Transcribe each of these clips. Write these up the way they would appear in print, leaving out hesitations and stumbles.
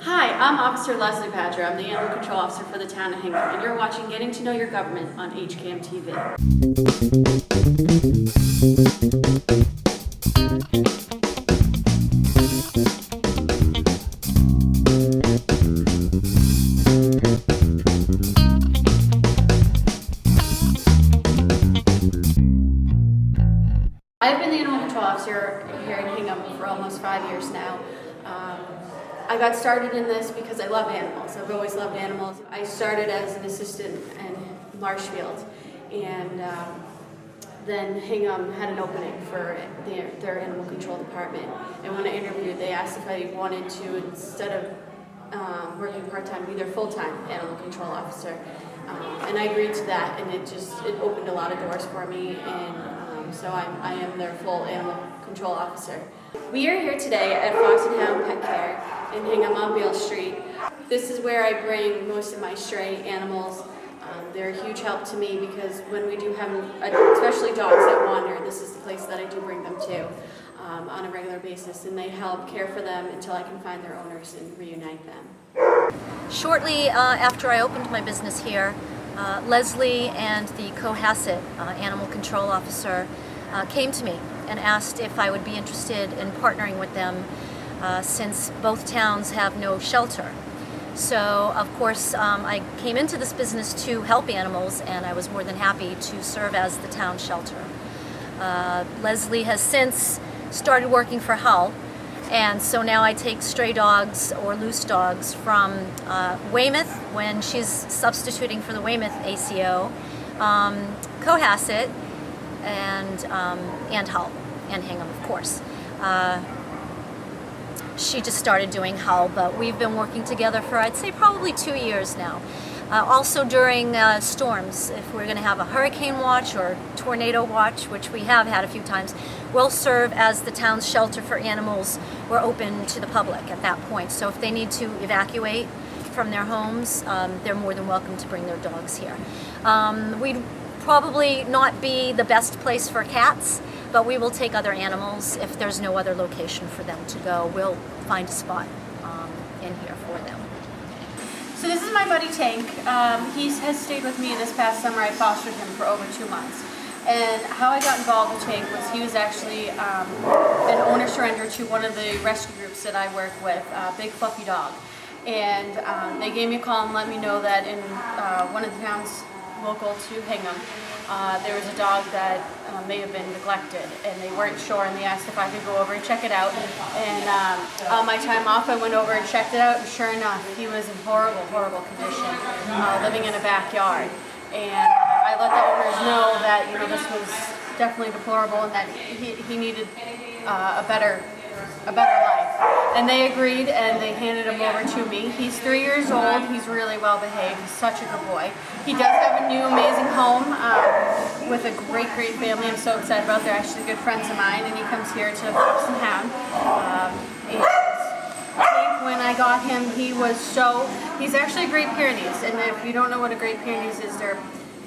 Hi, I'm Officer Leslie Badger. I'm the Animal Control Officer for the town of Hingham, and you're watching Getting to Know Your Government on HCAM TV. I've been the Animal Control Officer here in Hingham for almost 5 years now. I got started in this because I love animals. I've always loved animals. I started as an assistant in Marshfield, and then Hingham had an opening for their animal control department. And when I interviewed, they asked if I wanted to, instead of working part-time, be their full-time animal control officer. And I agreed to that, and it opened a lot of doors for me, and so I am their full animal control officer. We are here today at Fox and Hound Pet Care in Hingham on Beale Street. This is where I bring most of my stray animals. They're a huge help to me because when we do have, especially dogs that wander, this is the place that I do bring them to on a regular basis, and they help care for them until I can find their owners and reunite them. Shortly after I opened my business here, Leslie and the Cohasset animal control officer came to me and asked if I would be interested in partnering with them since both towns have no shelter. So of course I came into this business to help animals, and I was more than happy to serve as the town shelter. Leslie has since started working for Hull, and so now I take stray dogs or loose dogs from Weymouth when she's substituting for the Weymouth ACO, Cohasset, and Hull, and Hingham, of course. She just started doing Hull, but we've been working together for, I'd say, probably 2 years now. Also during storms, if we're going to have a hurricane watch or tornado watch, which we have had a few times, we'll serve as the town's shelter for animals. We're open to the public at that point, so if they need to evacuate from their homes, they're more than welcome to bring their dogs here. We'd probably not be the best place for cats, but we will take other animals if there's no other location for them to go. We'll find a spot in here for them. So this is my buddy Tank. He has stayed with me this past summer. I fostered him for over 2 months. And how I got involved with Tank was he was actually an owner surrender to one of the rescue groups that I work with, Big Fluffy Dog. And they gave me a call and let me know that in one of the towns local to Hingham, there was a dog that may have been neglected, and they weren't sure, and they asked if I could go over and check it out. And on my time off, I went over and checked it out, and sure enough, he was in horrible, horrible condition, living in a backyard. And I let the owners know that this was definitely deplorable, and that he needed a better life. And they agreed, and they handed him over to me. He's 3 years old. He's really well behaved. He's such a good boy. He does have a new amazing home with a great, great family. I'm so excited about. They're actually good friends of mine, and he comes here to Fox and Hound. And I think when I got him, he's actually a Great Pyrenees. And if you don't know what a Great Pyrenees is, they're,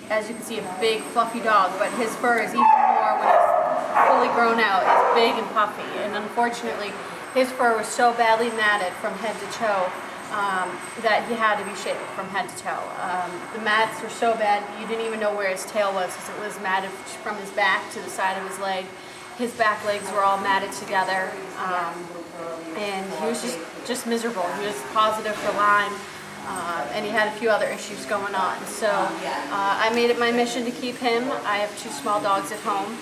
as you can see, a big, fluffy dog. But his fur is even more when he's fully grown out. It's big and puffy. And unfortunately, his fur was so badly matted from head to toe that he had to be shaved from head to toe. The mats were so bad you didn't even know where his tail was, because it was matted from his back to the side of his leg. His back legs were all matted together, and he was just miserable. He was positive for Lyme, and he had a few other issues going on. So I made it my mission to keep him. I have 2 small dogs at home,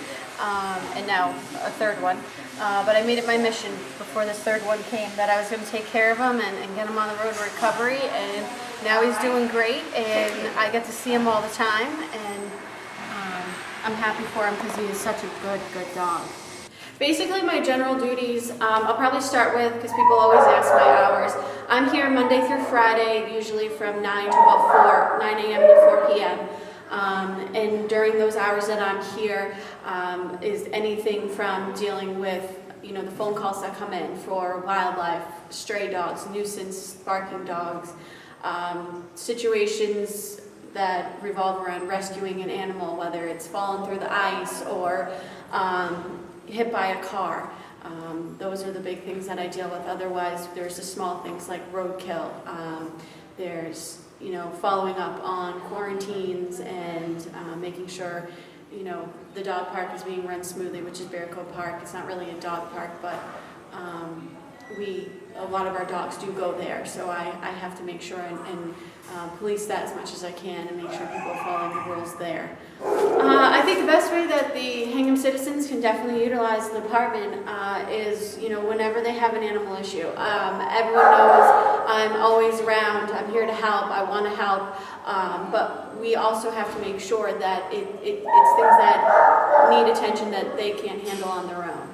and now a third one. But I made it my mission before this third one came that I was going to take care of him and get him on the road to recovery. And now he's doing great, and I get to see him all the time, and I'm happy for him because he is such a good dog. Basically, my general duties, I'll probably start with, because people always ask my hours. I'm here Monday through Friday, usually from 9 to about 9 a.m. to 4 p.m. And during those hours that I'm here is anything from dealing with the phone calls that come in for wildlife, stray dogs, nuisance barking dogs, situations that revolve around rescuing an animal, whether it's fallen through the ice or hit by a car. Those are the big things that I deal with. Otherwise, there's the small things like roadkill. There's, following up on quarantines and making sure, the dog park is being run smoothly, which is Bear Cove Park. It's not really a dog park, but a lot of our dogs do go there. So I have to make sure and police that as much as I can and make sure people are following the rules there. I think the best way that the Hingham citizens can definitely utilize the department is, whenever they have an animal issue. Everyone knows I'm always around. I'm here to help. I want to help. But we also have to make sure that it's things that need attention that they can't handle on their own.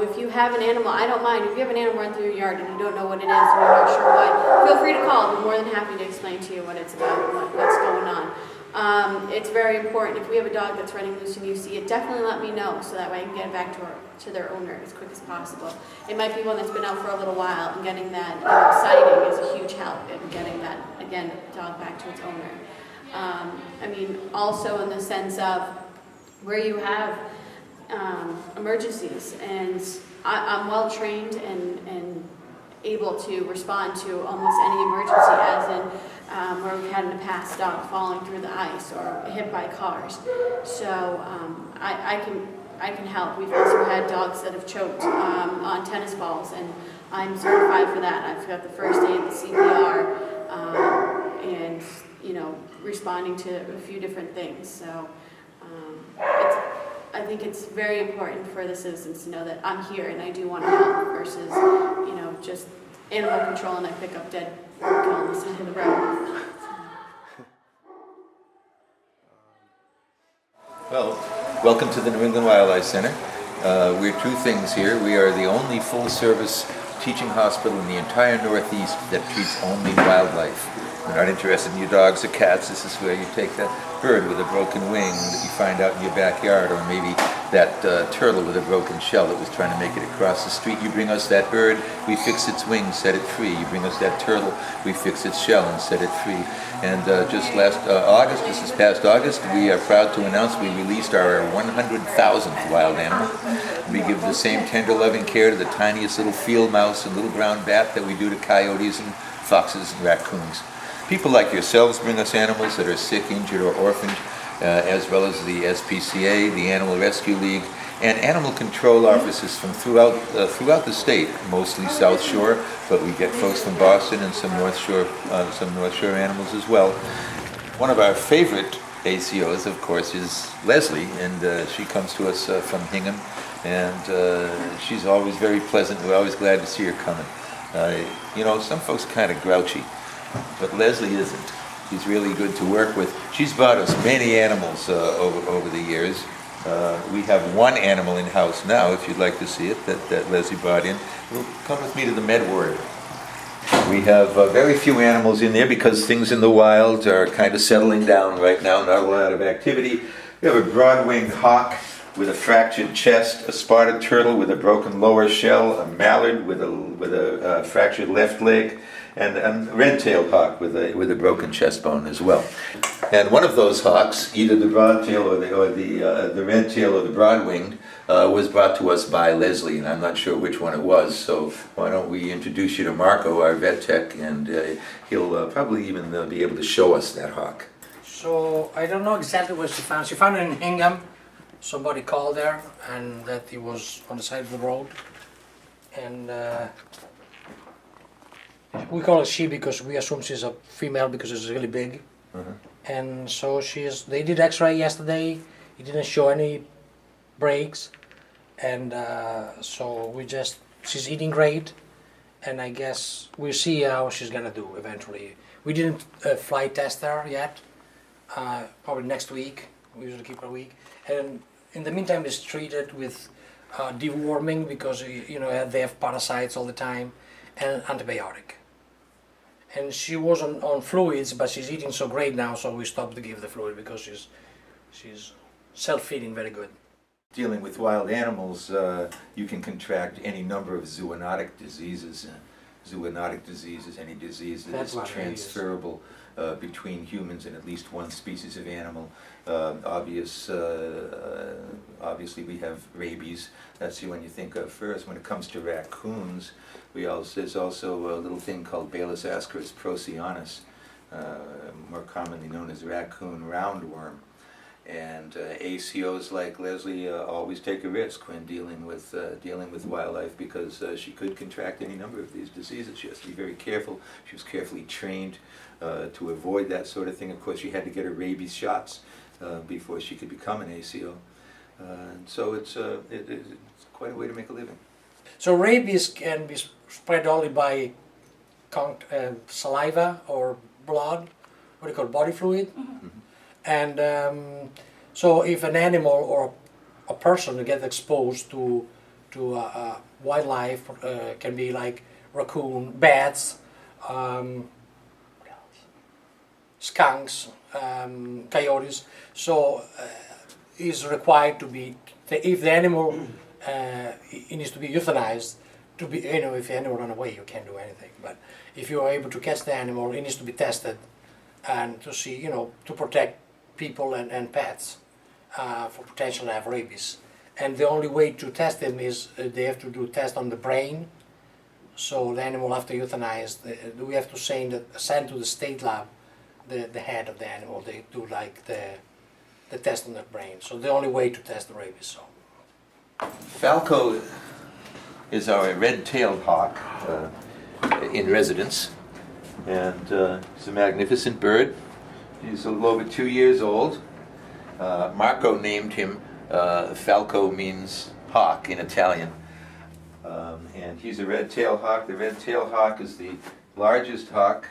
If you have an animal, I don't mind. If you have an animal run through your yard and you don't know what it is and you're not sure why, feel free to call. I'm more than happy to explain to you what it's about and what's going on. It's very important. If we have a dog that's running loose and you see it, definitely let me know so that way I can get it back to their owner as quick as possible. It might be one that's been out for a little while, and getting that sighting is a huge help in getting that, again, dog back to its owner. Also in the sense of where you have emergencies, and I'm well trained and able to respond to almost any emergency, as in where we've had in the past dog falling through the ice or hit by cars. So I can help. We've also had dogs that have choked on tennis balls, and I'm certified for that. I've got the first aid, the CPR, and responding to a few different things. So I think it's very important for the citizens to know that I'm here and I do want to help versus, just animal control and I pick up dead roadkill on the side of the road. Well, welcome to the New England Wildlife Center. We're two things here. We are the only full-service teaching hospital in the entire Northeast that treats only wildlife. We're not interested in your dogs or cats. This is where you take that bird with a broken wing that you find out in your backyard, or maybe that turtle with a broken shell that was trying to make it across the street. You bring us that bird, we fix its wing, set it free. You bring us that turtle, we fix its shell and set it free. And just this past August, we are proud to announce we released our 100,000th wild animal. We give the same tender, loving care to the tiniest little field mouse and little brown bat that we do to coyotes and foxes and raccoons. People like yourselves bring us animals that are sick, injured, or orphaned, as well as the SPCA, the Animal Rescue League, and animal control officers from throughout the state, mostly South Shore, but we get folks from Boston and some North Shore animals as well. One of our favorite ACOs, of course, is Leslie, and she comes to us from Hingham, and she's always very pleasant. We're always glad to see her coming. Some folks are kind of grouchy, but Leslie isn't. She's really good to work with. She's brought us many animals over the years. We have one animal in-house now, if you'd like to see it, that Leslie brought in. Come with me to the med ward. We have very few animals in there because things in the wild are kind of settling down right now, not a lot of activity. We have a broad-winged hawk with a fractured chest, a spotted turtle with a broken lower shell, a mallard with a fractured left leg, and a red-tailed hawk with a broken chest bone as well. And one of those hawks, either the broadtail or the red-tail or the broad-winged, was brought to us by Leslie, and I'm not sure which one it was. So why don't we introduce you to Marco, our vet tech, and he'll probably even be able to show us that hawk. So I don't know exactly where she found. She found it in Hingham. Somebody called there, and that he was on the side of the road, and we call her she because we assume she's a female because it's really big. And so they did x-ray yesterday. It didn't show any breaks, and so she's eating great, and I guess we'll see how she's gonna do eventually. We didn't fly test her yet, probably next week. We usually keep her a week, and in the meantime it's treated with deworming because they have parasites all the time, and antibiotic. And she was on fluids, but she's eating so great now, so we stopped to give the fluid because she's self-feeding very good. Dealing with wild animals, you can contract any number of zoonotic diseases. zoonotic diseases, any disease that That's is what it is. transferable between humans and at least one species of animal. Obviously we have rabies. That's the one you think of first. When it comes to raccoons, there's also a little thing called Balis ascaris procyanus, more commonly known as raccoon roundworm. And ACOs like Leslie always take a risk when dealing with wildlife, because she could contract any number of these diseases. She has to be very careful. She was carefully trained to avoid that sort of thing. Of course, she had to get her rabies shots before she could become an ACO. So it's quite a way to make a living. So rabies can be spread only by saliva or blood, what do you call it, body fluid? Mm-hmm. And so if an animal or a person gets exposed to wildlife, can be like raccoon, bats, skunks, coyotes, so is required to be, if the animal it needs to be euthanized, to be, if the animal run away, you can't do anything. But if you are able to catch the animal, it needs to be tested and to see, to protect people and pets for potential to have rabies. And the only way to test them is they have to do a test on the brain. So the animal, after euthanized, we have to send to the state lab the head of the animal. They do like the test on the brain. So the only way to test the rabies. So. Falco is our red-tailed hawk in residence, and he's a magnificent bird. He's a little over 2 years old. Marco named him, Falco means hawk in Italian, and he's a red-tailed hawk. The red-tailed hawk is the largest hawk.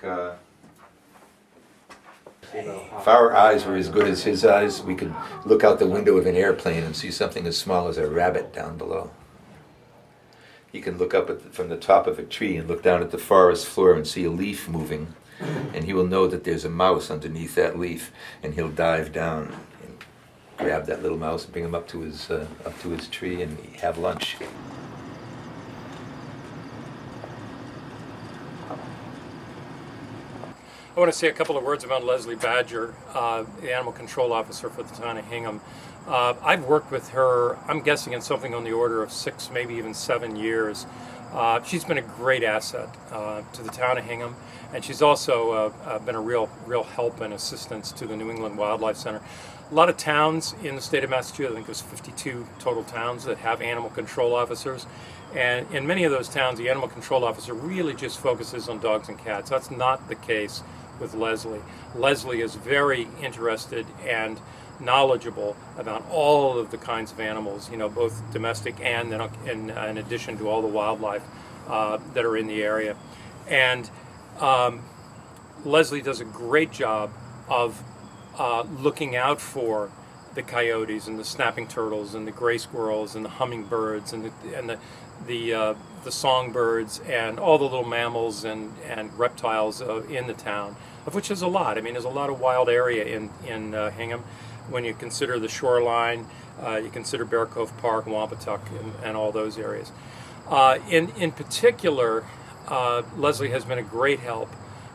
If our eyes were as good as his eyes, we could look out the window of an airplane and see something as small as a rabbit down below. He can look up from the top of a tree and look down at the forest floor and see a leaf moving, and he will know that there's a mouse underneath that leaf, and he'll dive down and grab that little mouse and bring him up to his tree and have lunch. I want to say a couple of words about Leslie Badger, the animal control officer for the town of Hingham. I've worked with her, I'm guessing, in something on the order of 6, maybe even 7 years. She's been a great asset to the town of Hingham, and she's also been a real help and assistance to the New England Wildlife Center. A lot of towns in the state of Massachusetts, I think there's 52 total towns that have animal control officers. And in many of those towns, the animal control officer really just focuses on dogs and cats. That's not the case with Leslie. Leslie is very interested and knowledgeable about all of the kinds of animals, both domestic and in addition to all the wildlife that are in the area. And Leslie does a great job of looking out for the coyotes and the snapping turtles and the gray squirrels and the hummingbirds and the songbirds and all the little mammals and reptiles in the town, of which there's a lot. I mean, there's a lot of wild area in Hingham. When you consider the shoreline, you consider Bear Cove Park, Wampatuck, and all those areas. In particular, Leslie has been a great help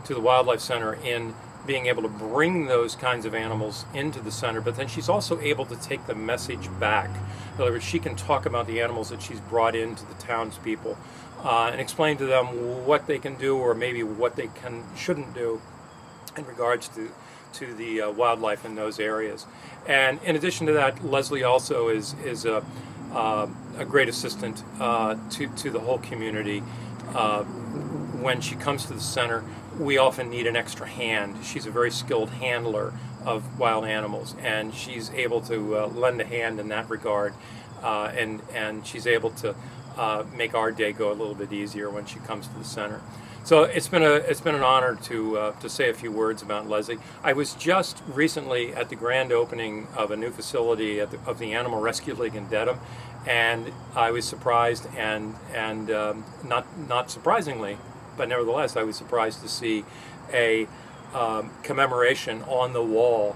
to the Wildlife Center in being able to bring those kinds of animals into the center, but then she's also able to take the message back. In other words, she can talk about the animals that she's brought into the townspeople and explain to them what they can do or maybe what they shouldn't do in regards to the wildlife in those areas. And in addition to that, Leslie also is a great assistant to the whole community. When she comes to the center, we often need an extra hand. She's a very skilled handler of wild animals, and she's able to lend a hand in that regard, and she's able to make our day go a little bit easier when she comes to the center. So it's been an honor to say a few words about Leslie. I was just recently at the grand opening of a new facility of the Animal Rescue League in Dedham, and I was surprised and not surprisingly, but nevertheless I was surprised to see a commemoration on the wall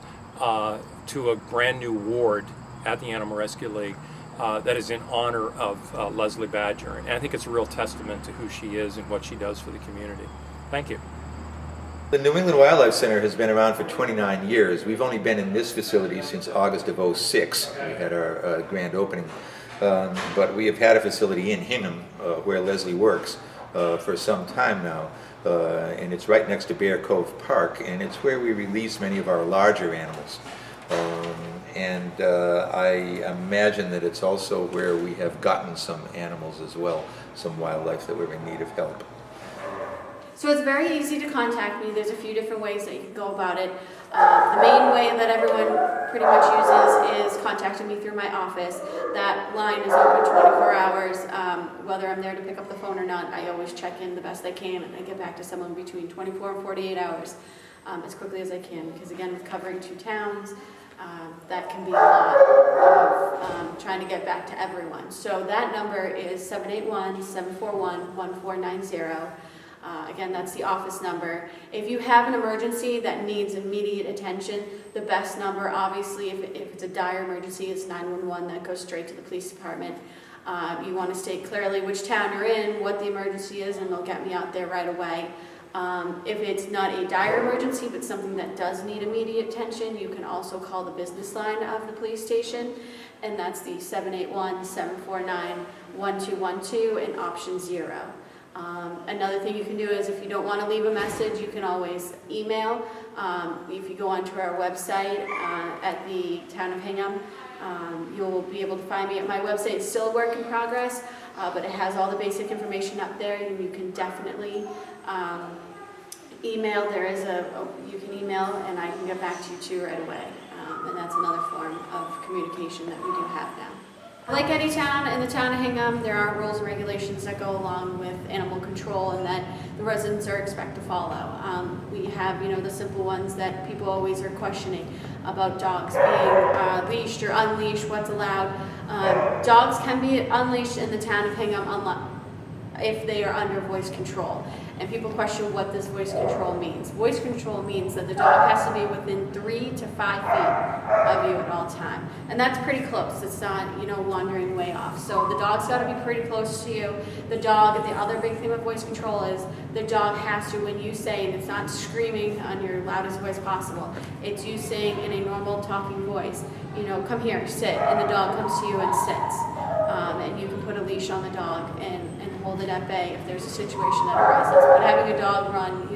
to a brand new ward at the Animal Rescue League that is in honor of Leslie Badger. And I think it's a real testament to who she is and what she does for the community. Thank you. The New England Wildlife Center has been around for 29 years. We've only been in this facility since August of '06. We had our grand opening. But we have had a facility in Hingham where Leslie works for some time now. And it's right next to Bear Cove Park, and it's where we release many of our larger animals. I imagine that it's also where we have gotten some animals as well, some wildlife that were in need of help. So it's very easy to contact me. There's a few different ways that you can go about it. The main way that everyone pretty much uses is contacting me through my office. That line is open 24 hours. Whether I'm there to pick up the phone or not, I always check in the best I can, and I get back to someone between 24 and 48 hours as quickly as I can. Because again, with covering 2 towns, that can be a lot of trying to get back to everyone. So that number is 781-741-1490. Again, that's the office number. If you have an emergency that needs immediate attention, the best number, obviously, if it's a dire emergency, is 911. That goes straight to the police department. You want to state clearly which town you're in, what the emergency is, and they'll get me out there right away. If it's not a dire emergency, but something that does need immediate attention, you can also call the business line of the police station, and that's the 781-749-1212 and option 0. Another thing you can do is if you don't want to leave a message, you can always email. If you go onto our website at the town of Hingham, you'll be able to find me at my website. It's still a work in progress, but it has all the basic information up there, and you can definitely email. You can email, and I can get back to you too right away. And that's another form of communication that we do have now. Like any town, in the town of Hingham, there are rules and regulations that go along with animal control and that the residents are expected to follow. We have, the simple ones that people always are questioning about dogs being leashed or unleashed, what's allowed. Dogs can be unleashed in the town of Hingham if they are under voice control. And people question what this voice control means. Voice control means that the dog has to be within 3 to 5 feet of you at all time. And that's pretty close. It's not, wandering way off. So the dog's got to be pretty close to you. The other big thing with voice control is the dog has to, when you say, and it's not screaming on your loudest voice possible, it's you saying in a normal talking voice, come here, sit. And the dog comes to you and sits. And you can put a leash on the dog and hold it at bay if there's a situation that arises. But having a dog run,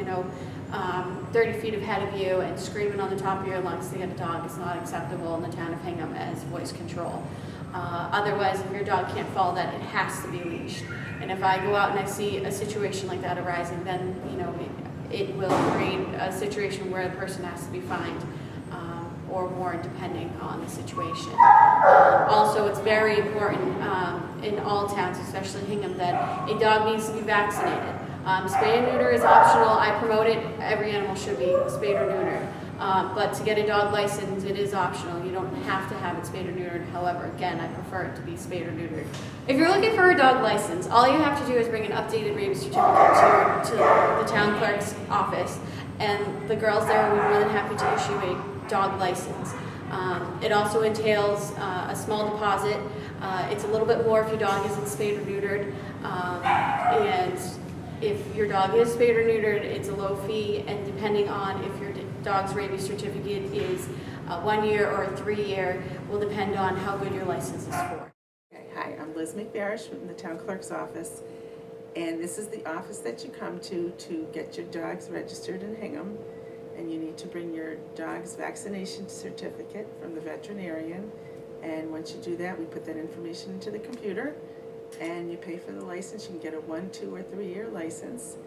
30 feet ahead of you and screaming on the top of your lungs to get a dog is not acceptable in the town of Hingham as voice control. Otherwise, if your dog can't follow that, it has to be leashed. And if I go out and I see a situation like that arising, then it will create a situation where the person has to be fined. Or more, depending on the situation. Also, it's very important in all towns, especially Hingham, that a dog needs to be vaccinated. Spay and neuter is optional. I promote it. Every animal should be spayed or neutered. But to get a dog license, it is optional. You don't have to have it spayed or neutered. However, again, I prefer it to be spayed or neutered. If you're looking for a dog license, all you have to do is bring an updated rabies certificate to the town clerk's office, and the girls there will be more than happy to issue a dog license. It also entails a small deposit. It's a little bit more if your dog isn't spayed or neutered. And if your dog is spayed or neutered, it's a low fee, and depending on if your dog's rabies certificate is 1 year or a 3 year, will depend on how good your license is for. Hi, I'm Liz McBarish from the town clerk's office, and this is the office that you come to get your dogs registered in Hingham. And you need to bring your dog's vaccination certificate from the veterinarian. And once you do that, we put that information into the computer, and you pay for the license. You can get a 1, 2, or 3 year license.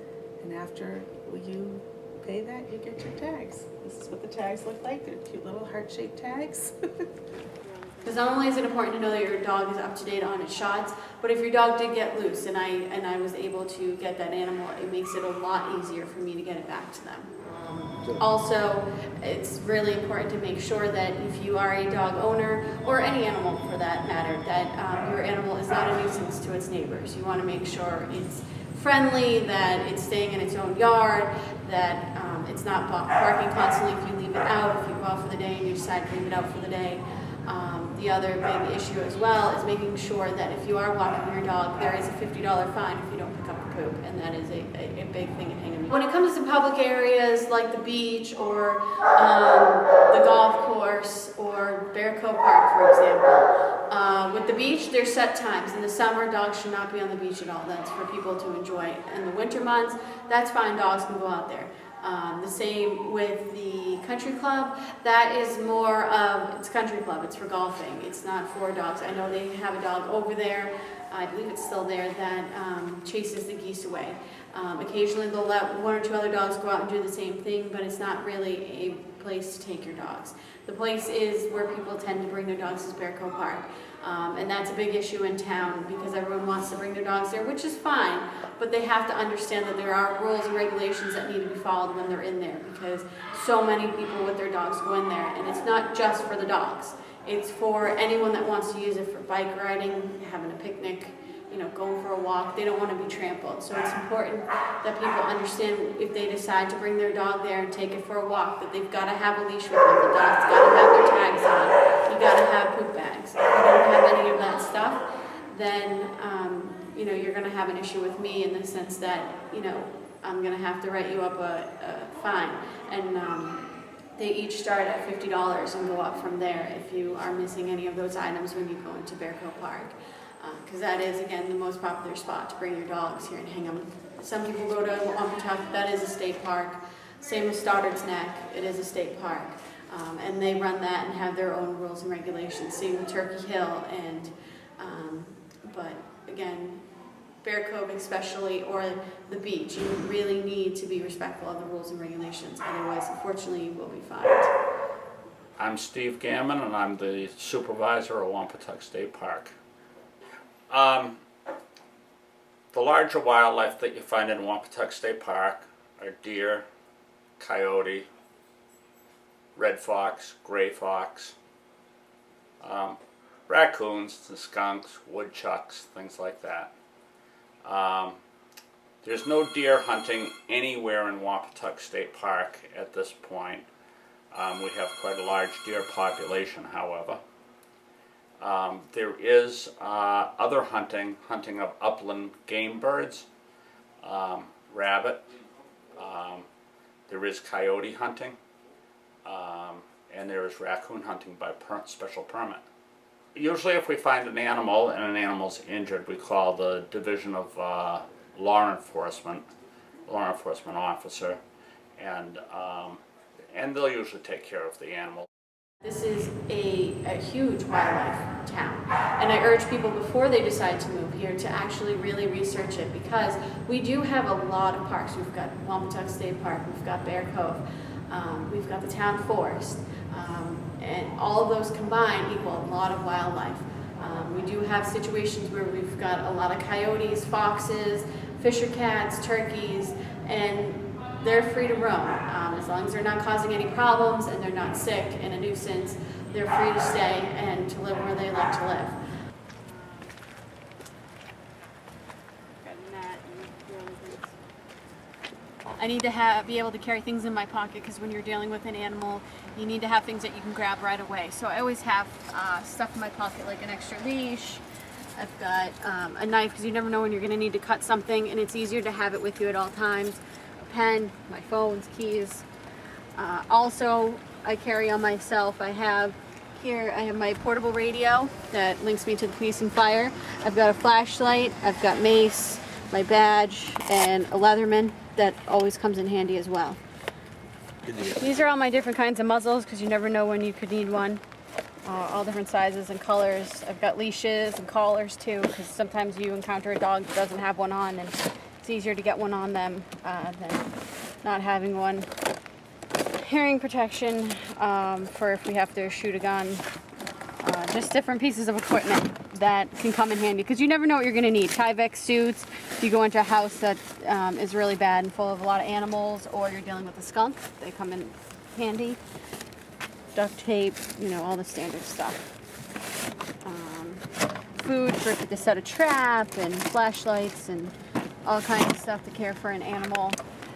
And after you pay that, you get your tags. This is what the tags look like. They're cute little heart-shaped tags. Because not only is it important to know that your dog is up to date on its shots, but if your dog did get loose and I was able to get that animal, it makes it a lot easier for me to get it back to them. Also, it's really important to make sure that if you are a dog owner, or any animal for that matter, that your animal is not a nuisance to its neighbors. You want to make sure it's friendly, that it's staying in its own yard, that it's not barking constantly if you leave it out, if you go out for the day and you decide to leave it out for the day. The other big issue as well is making sure that if you are walking your dog, there is a $50 fine if you don't pick up the poop, and that is a big thing in Hingham. When it comes to public areas like the beach or the golf course or Bear Cove Park, for example, with the beach, there's set times. In the summer, dogs should not be on the beach at all. That's for people to enjoy. In the winter months, that's fine. Dogs can go out there. The same with the country club. That is more of, it's country club, it's for golfing. It's not for dogs. I know they have a dog over there, I believe it's still there, that chases the geese away. Occasionally they'll let one or two other dogs go out and do the same thing, but it's not really a place to take your dogs. The place is where people tend to bring their dogs is Bear Cove Park. And that's a big issue in town because everyone wants to bring their dogs there, which is fine, but they have to understand that there are rules and regulations that need to be followed when they're in there, because so many people with their dogs go in there, and it's not just for the dogs. It's for anyone that wants to use it for bike riding, having a picnic, you know, going for a walk. They don't want to be trampled. So it's important that people understand if they decide to bring their dog there and take it for a walk, that they've got to have a leash with them. The dog's got to have their tags on. You got to have poop bags. If you don't have any of that stuff, then you know, you're going to have an issue with me in the sense that, you know, I'm going to have to write you up a fine. And they each start at $50 and go up from there if you are missing any of those items when you go into Bear Cove Park. Because that is, again, the most popular spot to bring your dogs here in Hingham. Some people go to Wampatuck, that is a state park. Same with Stoddard's Neck, it is a state park. And they run that and have their own rules and regulations. Same with Turkey Hill, and but again, Bear Cove especially, or the beach, you really need to be respectful of the rules and regulations. Otherwise, unfortunately, you will be fined. I'm Steve Gammon, and I'm the supervisor of Wampatuck State Park. The larger wildlife that you find in Wampatuck State Park are deer, coyote, red fox, gray fox, raccoons, and skunks, woodchucks, things like that. There's no deer hunting anywhere in Wampatuck State Park at this point. We have quite a large deer population, however. There is other hunting of upland game birds, rabbit. There is coyote hunting, and there is raccoon hunting by special permit. Usually if we find an animal and an animal's injured, we call the Division of Law Enforcement officer, and they'll usually take care of the animal. This is a huge wildlife town, and I urge people before they decide to move here to actually really research it, because we do have a lot of parks. We've got Wampatuck State Park, we've got Bear Cove, we've got the town forest, and all of those combined equal a lot of wildlife. We do have situations where we've got a lot of coyotes, foxes, fisher cats, turkeys, and they're free to roam. As long as they're not causing any problems and they're not sick and a nuisance, they're free to stay and to live where they like to live. I need to be able to carry things in my pocket, because when you're dealing with an animal, you need to have things that you can grab right away. So I always have stuff in my pocket, like an extra leash. I've got a knife, because you never know when you're going to need to cut something, and it's easier to have it with you at all times. A pen, my phones, keys. Also, I carry on myself. I have my portable radio that links me to the police and fire. I've got a flashlight. I've got mace, my badge, and a Leatherman that always comes in handy as well. These are all my different kinds of muzzles, because you never know when you could need one. All different sizes and colors. I've got leashes and collars too, because sometimes you encounter a dog that doesn't have one on, and it's easier to get one on them than not having one. Hearing protection for if we have to shoot a gun. Just different pieces of equipment that can come in handy, because you never know what you're going to need. Tyvek suits, if you go into a house that is really bad and full of a lot of animals, or you're dealing with a skunk, they come in handy. Duct tape, you know, all the standard stuff. Food for to set a trap, and flashlights, and all kinds of stuff to care for an animal.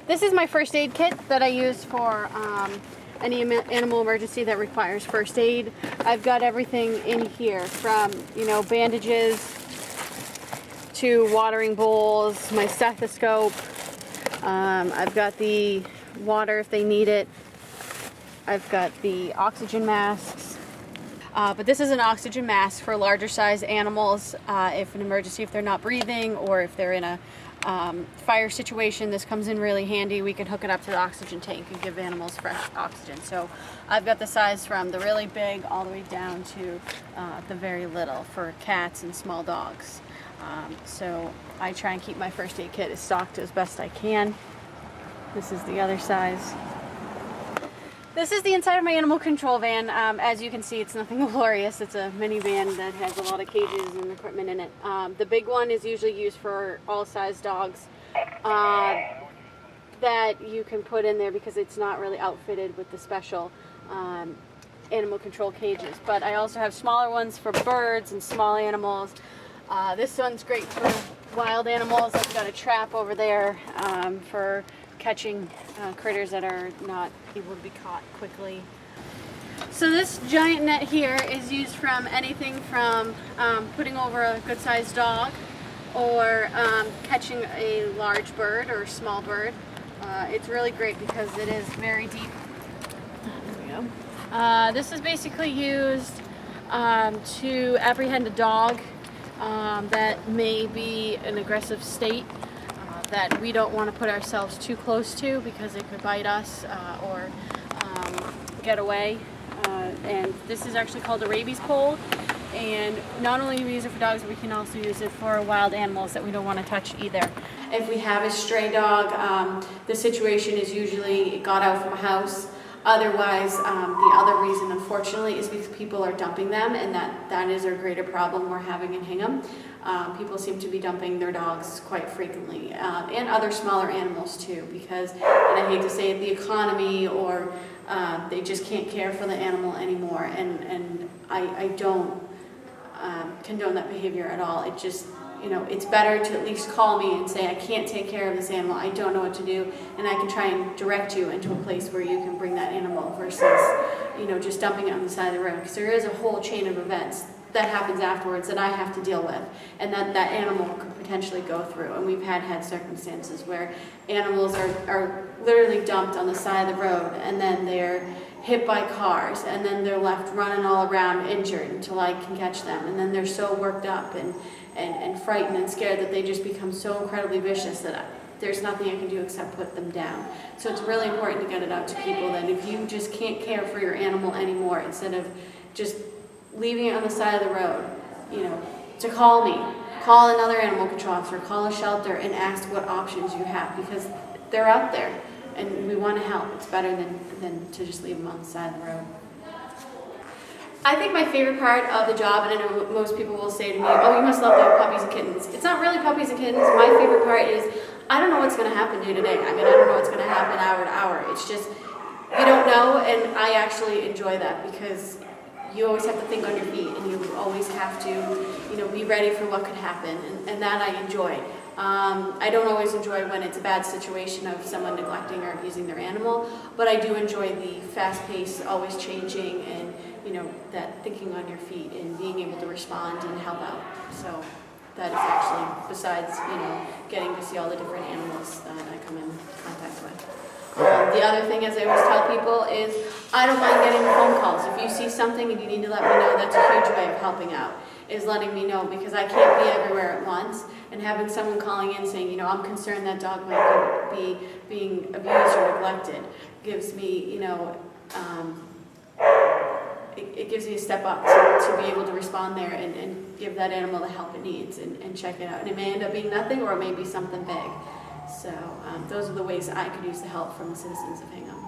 This is my first aid kit that I use for any animal emergency that requires first aid. I've got everything in here from, bandages to watering bowls, my stethoscope. I've got the water if they need it. I've got the oxygen masks. But this is an oxygen mask for larger size animals. If an emergency, if they're not breathing or if they're in a fire situation, this comes in really handy. We can hook it up to the oxygen tank and give animals fresh oxygen. So I've got the size from the really big all the way down to the very little for cats and small dogs. So I try and keep my first aid kit stocked as best I can. This is the other size. This is the inside of my animal control van. As you can see, it's nothing glorious. It's a minivan that has a lot of cages and equipment in it. The big one is usually used for all size dogs that you can put in there because it's not really outfitted with the special animal control cages. But I also have smaller ones for birds and small animals. This one's great for wild animals. I've got a trap over there for catching critters that are not able to be caught quickly. So this giant net here is used from anything from putting over a good sized dog or catching a large bird or a small bird. It's really great because it is very deep. There we go. This is basically used to apprehend a dog that may be in an aggressive state that we don't want to put ourselves too close to because it could bite us or get away. And this is actually called a rabies pole. And not only do we use it for dogs, but we can also use it for wild animals that we don't want to touch either. If we have a stray dog, the situation is usually it got out from a house. Otherwise, the other reason, unfortunately, is because people are dumping them, and that is our greater problem we're having in Hingham. People seem to be dumping their dogs quite frequently, and other smaller animals too, because, and I hate to say it, the economy or they just can't care for the animal anymore, and I don't condone that behavior at all. It just, it's better to at least call me and say, I can't take care of this animal, I don't know what to do, and I can try and direct you into a place where you can bring that animal versus, just dumping it on the side of the road, because there is a whole chain of events that happens afterwards that I have to deal with and that animal could potentially go through. And we've had circumstances where animals are literally dumped on the side of the road and then they're hit by cars and then they're left running all around injured until I can catch them, and then they're so worked up and frightened and scared that they just become so incredibly vicious that there's nothing I can do except put them down. So it's really important to get it out to people that if you just can't care for your animal anymore, instead of just leaving it on the side of the road, to call me, call another animal control officer, call a shelter and ask what options you have, because they're out there and we want to help. It's better than to just leave them on the side of the road. I think my favorite part of the job, and I know most people will say to me, oh, you must love the puppies and kittens. It's not really puppies and kittens. My favorite part is I don't know what's going to happen day to day. I don't know what's going to happen hour to hour. It's just, you don't know, and I actually enjoy that because you always have to think on your feet and you always have to, be ready for what could happen, and that I enjoy. I don't always enjoy when it's a bad situation of someone neglecting or abusing their animal, but I do enjoy the fast pace, always changing, and that thinking on your feet and being able to respond and help out. So that is actually, besides getting to see all the different animals that I come in contact with. The other thing, as I always tell people, is I don't mind getting phone calls. If you see something and you need to let me know, that's a huge way of helping out, is letting me know, because I can't be everywhere at once. And having someone calling in saying, I'm concerned that dog might be being abused or neglected, gives me, it gives me a step up to be able to respond there and give that animal the help it needs and check it out. And it may end up being nothing, or it may be something big. So those are the ways I could use the help from the citizens of Hingham.